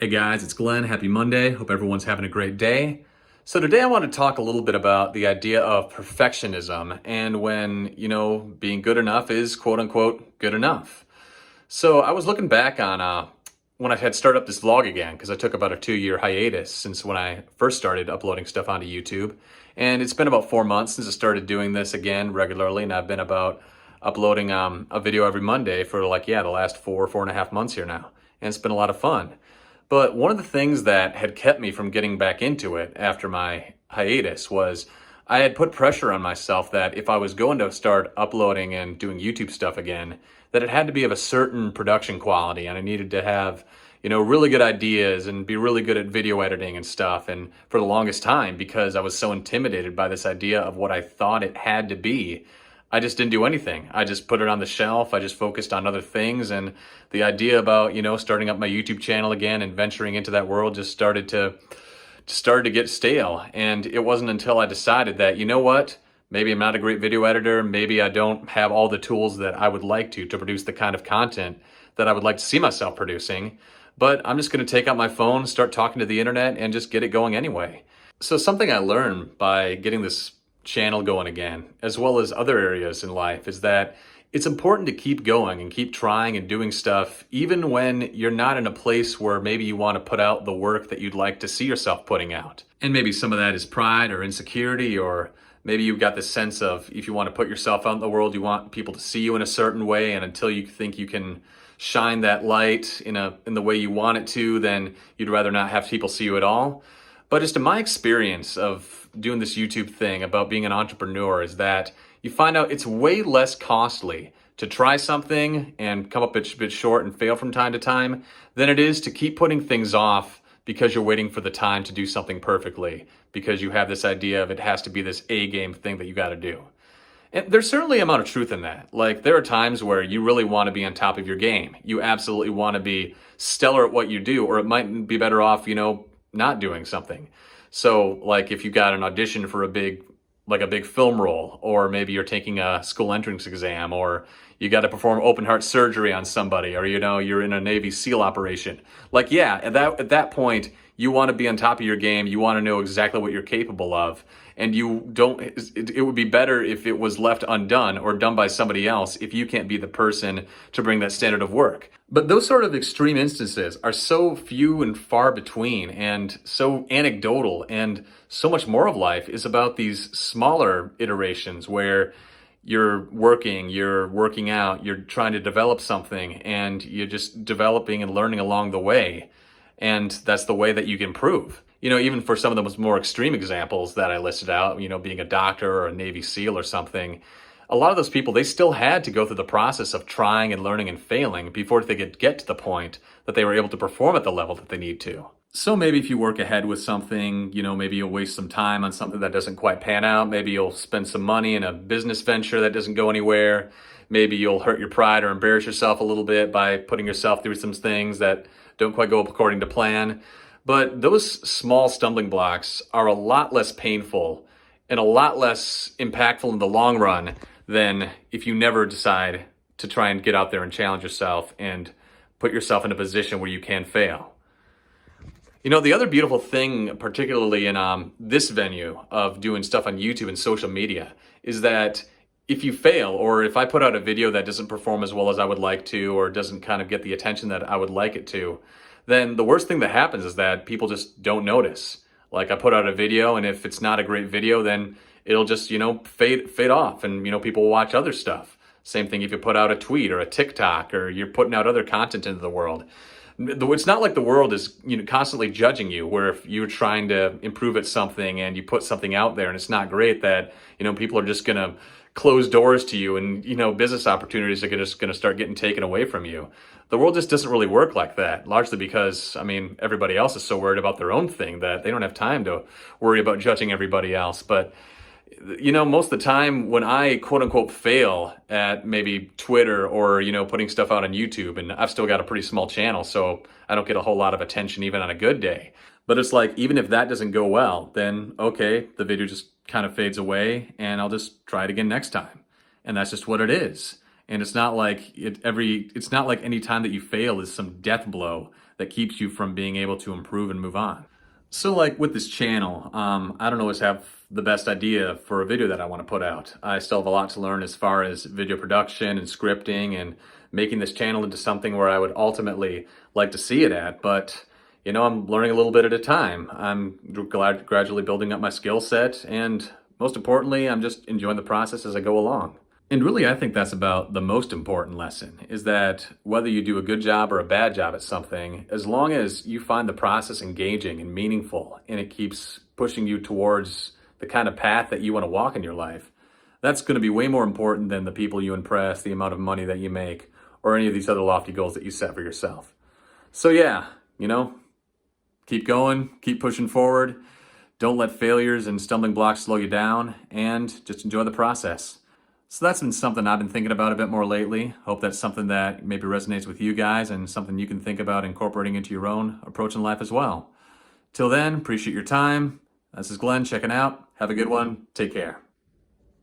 Hey guys, it's Glenn. Happy Monday. Hope everyone's having a great day. So today I want to talk a little bit about the idea of perfectionism and when, being good enough is quote unquote good enough. So I was looking back on when I had started up this vlog again because I took about a 2-year hiatus since when I first started uploading stuff onto YouTube. And it's been about 4 months since I started doing this again regularly, and I've been about uploading a video every Monday for the last 4.5 months here now. And it's been a lot of fun. But one of the things that had kept me from getting back into it after my hiatus was I had put pressure on myself that if I was going to start uploading and doing YouTube stuff again, that it had to be of a certain production quality, and I needed to have, really good ideas and be really good at video editing and stuff. And for the longest time, because I was so intimidated by this idea of what I thought it had to be, I just didn't do anything. I just put it on the shelf. I just focused on other things. And the idea about, starting up my YouTube channel again and venturing into that world just started to get stale. And it wasn't until I decided that, you know what? Maybe I'm not a great video editor. Maybe I don't have all the tools that I would like to produce the kind of content that I would like to see myself producing. But I'm just going to take out my phone, start talking to the internet, and just get it going anyway. So something I learned by getting this channel going again, as well as other areas in life, is that it's important to keep going and keep trying and doing stuff even when you're not in a place where maybe you want to put out the work that you'd like to see yourself putting out. And maybe some of that is pride or insecurity, or maybe you've got this sense of if you want to put yourself out in the world, you want people to see you in a certain way, and until you think you can shine that light in the way you want it to, then you'd rather not have people see you at all. But just in my experience of doing this YouTube thing about being an entrepreneur is that you find out it's way less costly to try something and come up a bit short and fail from time to time than it is to keep putting things off because you're waiting for the time to do something perfectly, because you have this idea of it has to be this A-game thing that you got to do. And there's certainly an amount of truth in that. Like, there are times where you really want to be on top of your game. You absolutely want to be stellar at what you do, or it might be better off, not doing something. So like if you got an audition for a big film role, or maybe you're taking a school entrance exam, or you got to perform open heart surgery on somebody, or you're in a Navy SEAL operation. At that point, you want to be on top of your game. You want to know exactly what you're capable of. And it would be better if it was left undone or done by somebody else if you can't be the person to bring that standard of work. But those sort of extreme instances are so few and far between and so anecdotal, and so much more of life is about these smaller iterations where you're working out, you're trying to develop something, and you're just developing and learning along the way. And that's the way that you can improve. Even for some of the more extreme examples that I listed out, being a doctor or a Navy SEAL or something, a lot of those people, they still had to go through the process of trying and learning and failing before they could get to the point that they were able to perform at the level that they need to. So maybe if you work ahead with something, maybe you'll waste some time on something that doesn't quite pan out. Maybe you'll spend some money in a business venture that doesn't go anywhere. Maybe you'll hurt your pride or embarrass yourself a little bit by putting yourself through some things that don't quite go according to plan. But those small stumbling blocks are a lot less painful and a lot less impactful in the long run than if you never decide to try and get out there and challenge yourself and put yourself in a position where you can fail. The other beautiful thing, particularly in this venue of doing stuff on YouTube and social media, is that if you fail, or if I put out a video that doesn't perform as well as I would like to, or doesn't kind of get the attention that I would like it to, then the worst thing that happens is that people just don't notice. Like, I put out a video, and if it's not a great video, then it'll just, fade off, and, people will watch other stuff. Same thing if you put out a tweet or a TikTok, or you're putting out other content into the world. It's not like the world is, constantly judging you, where if you're trying to improve at something and you put something out there and it's not great, that, people are just going to close doors to you, and, business opportunities are just going to start getting taken away from you. The world just doesn't really work like that, largely because, everybody else is so worried about their own thing that they don't have time to worry about judging everybody else. But, most of the time when I quote unquote fail at maybe Twitter or, putting stuff out on YouTube, and I've still got a pretty small channel, so I don't get a whole lot of attention even on a good day. But it's like, even if that doesn't go well, then okay, the video just kind of fades away and I'll just try it again next time. And that's just what it is. And it's not like any time that you fail is some death blow that keeps you from being able to improve and move on. So like with this channel, I don't always have the best idea for a video that I want to put out. I still have a lot to learn as far as video production and scripting and making this channel into something where I would ultimately like to see it at. But, you know, I'm learning a little bit at a time. I'm gradually building up my skill set, and most importantly, I'm just enjoying the process as I go along. And really, I think that's about the most important lesson, is that whether you do a good job or a bad job at something, as long as you find the process engaging and meaningful and it keeps pushing you towards the kind of path that you want to walk in your life, that's going to be way more important than the people you impress, the amount of money that you make, or any of these other lofty goals that you set for yourself. So yeah, you know, keep going, keep pushing forward. Don't let failures and stumbling blocks slow you down, and just enjoy the process. So that's been something I've been thinking about a bit more lately. Hope that's something that maybe resonates with you guys and something you can think about incorporating into your own approach in life as well. Till then, appreciate your time. This is Glenn checking out. Have a good one. Take care.